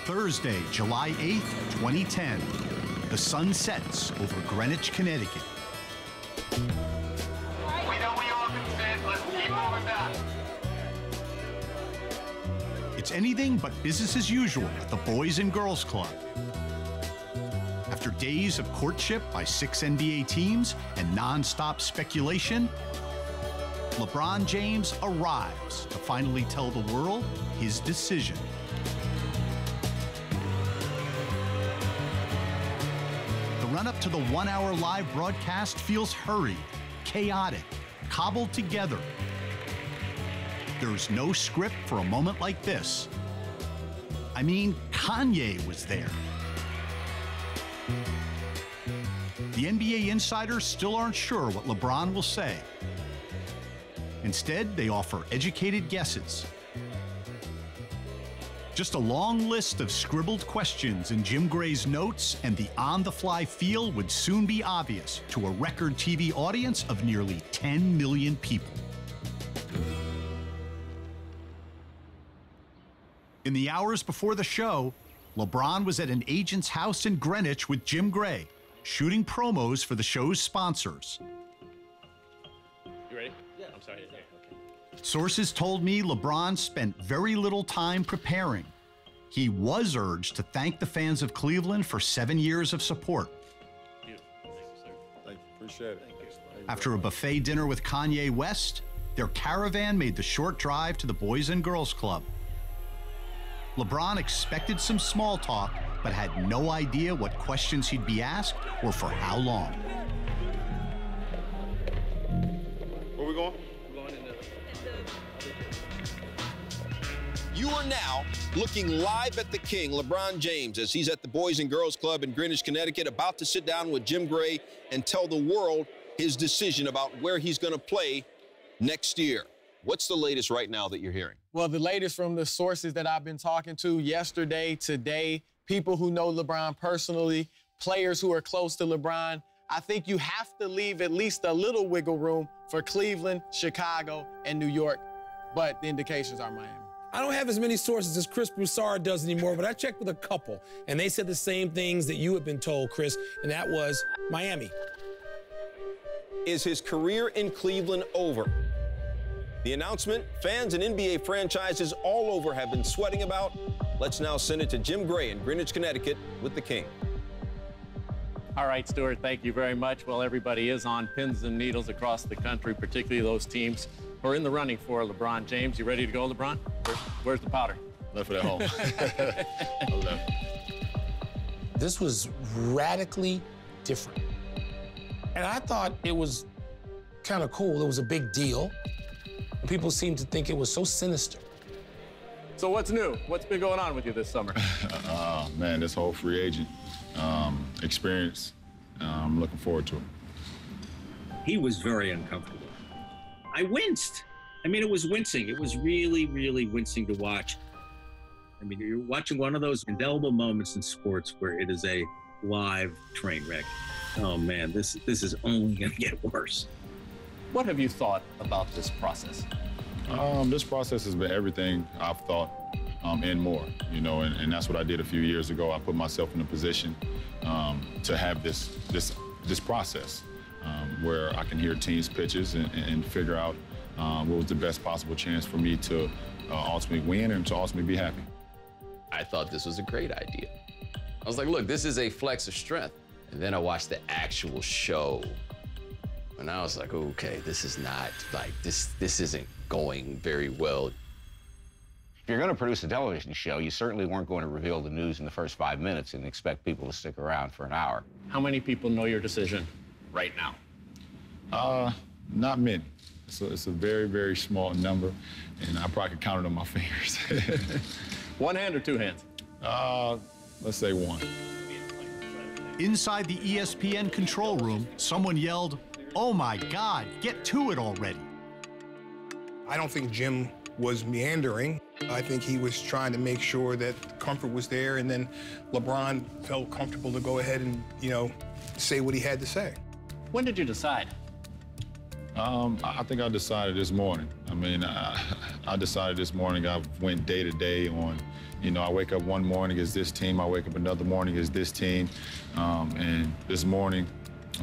Thursday, July 8th, 2010. The sun sets over Greenwich, Connecticut. We know we all can fit. Let's keep moving back. It's anything but business as usual at the Boys and Girls Club. After days of courtship by 6 NBA teams and non-stop speculation, LeBron James arrives to finally tell the world his decision. The run-up to the one-hour live broadcast feels hurried, chaotic, cobbled together. There's no script for a moment like this. I mean, Kanye was there. The NBA insiders still aren't sure what LeBron will say. Instead, they offer educated guesses. Just a long list of scribbled questions in Jim Gray's notes, and the on-the-fly feel would soon be obvious to a record TV audience of nearly 10 million people. In the hours before the show, LeBron was at an agent's house in Greenwich with Jim Gray, shooting promos for the show's sponsors. You ready? Yeah. I'm sorry. Okay. Sources told me LeBron spent very little time preparing. He was urged to thank the fans of Cleveland for 7 years of support. Beautiful. Thank you, sir. Thank you. Appreciate it. Thank you. After a buffet dinner with Kanye West, their caravan made the short drive to the Boys and Girls Club. LeBron expected some small talk, but had no idea what questions he'd be asked or for how long. Where we going? You are now looking live at the King, LeBron James, as he's at the Boys and Girls Club in Greenwich, Connecticut, about to sit down with Jim Gray and tell the world his decision about where he's going to play next year. What's the latest right now that you're hearing? Well, the latest from the sources that I've been talking to yesterday, today, people who know LeBron personally, players who are close to LeBron, I think you have to leave at least a little wiggle room for Cleveland, Chicago, and New York, but the indications are Miami. I don't have as many sources as Chris Broussard does anymore, but I checked with a couple, and they said the same things that you had been told, Chris, and that was Miami. Is his career in Cleveland over? The announcement fans and NBA franchises all over have been sweating about. Let's now send it to Jim Gray in Greenwich, Connecticut with the King. All right, Stuart, thank you very much. Well, everybody is on pins and needles across the country, particularly those teams who are in the running for LeBron James. You ready to go, LeBron? Where's the powder? Left it at home. I left. This was radically different. And I thought it was kind of cool. It was a big deal. And people seemed to think it was so sinister. So what's new? What's been going on with you this summer? Man, this whole free agent experience, I'm looking forward to it. He was very uncomfortable. I winced. I mean, it was wincing. It was really, really wincing to watch. I mean, you're watching one of those indelible moments in sports where it is a live train wreck. Oh, man, this is only going to get worse. What have you thought about this process? This process has been everything I've thought and more, you know, and that's what I did a few years ago. I put myself in a position to have this process where I can hear teams' pitches and figure out what was the best possible chance for me to ultimately win and to ultimately be happy. I thought this was a great idea. I was like, look, this is a flex of strength. And then I watched the actual show, and I was like, okay, this is not, like, this isn't going very well. If you're going to produce a television show, you certainly weren't going to reveal the news in the first 5 minutes and expect people to stick around for an hour. How many people know your decision right now? Not many. It's a very, very small number, and I probably could count it on my fingers. One hand or two hands? Let's say one. Inside the ESPN control room, someone yelled, "Oh my God, get to it already." I don't think Jim was meandering. I think he was trying to make sure that comfort was there, and then LeBron felt comfortable to go ahead and, you know, say what he had to say. When did you decide? I think I decided this morning. I mean, I decided this morning. I went day to day on, you know, I wake up one morning as this team, I wake up another morning as this team. And this morning,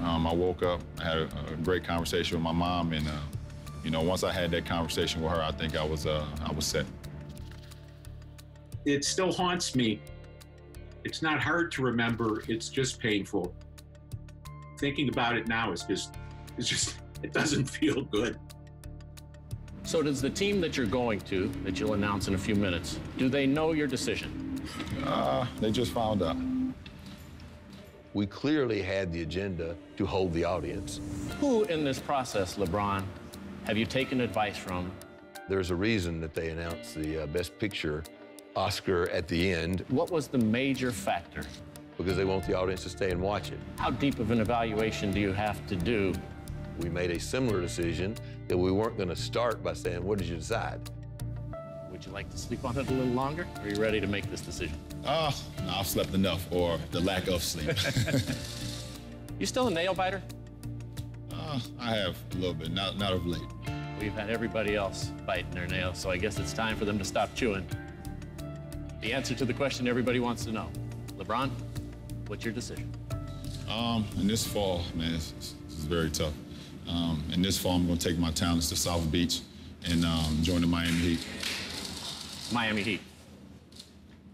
I woke up, I had a great conversation with my mom, and you know, once I had that conversation with her, I think I was set. It still haunts me. It's not hard to remember, it's just painful. Thinking about it now is just, it doesn't feel good. So does the team that you're going to, that you'll announce in a few minutes, do they know your decision? They just found out. We clearly had the agenda to hold the audience. Who in this process, LeBron, have you taken advice from? There's a reason that they announced the Best Picture Oscar at the end. What was the major factor? Because they want the audience to stay and watch it. How deep of an evaluation do you have to do? We made a similar decision that we weren't going to start by saying, what did you decide? Would you like to sleep on it a little longer? Or are you ready to make this decision? No, I've slept enough, or the lack of sleep. You still a nail biter? I have a little bit, not of late. We've had everybody else biting their nails, so I guess it's time for them to stop chewing. The answer to the question everybody wants to know. LeBron, what's your decision? In this fall, man, this is very tough. In this fall, I'm going to take my talents to South Beach and join the Miami Heat. Miami Heat.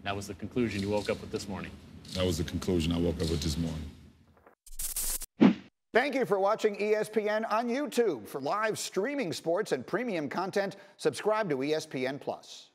That was the conclusion you woke up with this morning. That was the conclusion I woke up with this morning. Thank you for watching ESPN on YouTube. For live streaming sports and premium content, subscribe to ESPN+.